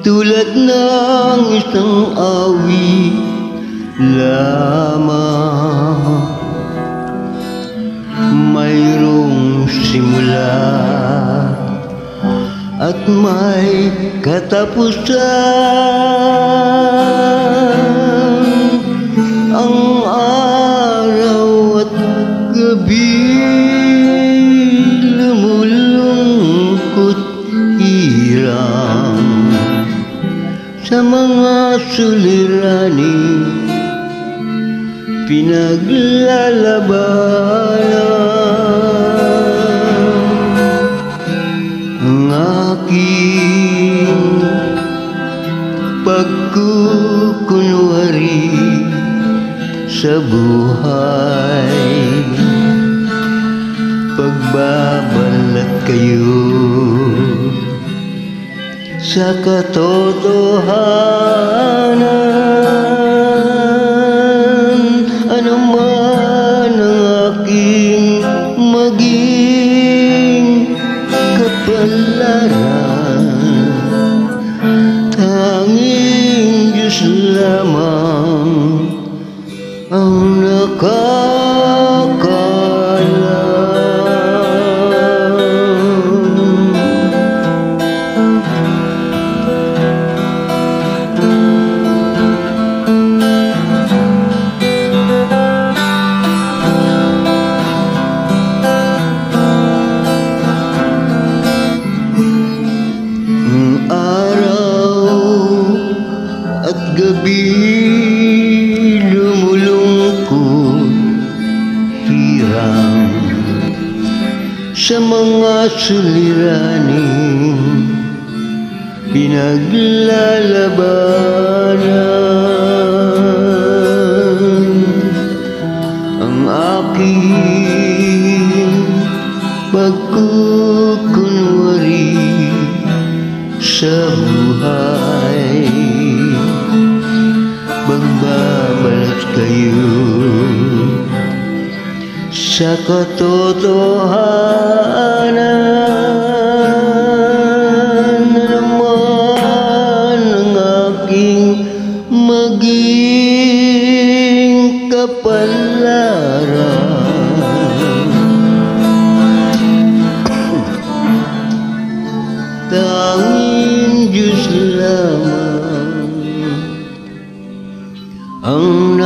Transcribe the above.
tulad ng isang awit lamang, mayroong simula at may katapusan. Ang araw at gabi, lumulungkot hirang sa mga suliraning pinaglalabanan. Ang aking pagkukunwari sa buhay, pagbabalat kayo sa katotohanan. Ano man ang aking maging kapalaran, tanging Diyos lamang ang gabi, lumulungkot hirang sa mga suliraning pinaglalabanan. Ang aking pagkukunwari sa buhay, magbabalat kayo sa katotohanan. Naman ang aking maging kapalaran, tanging Diyos lamang ang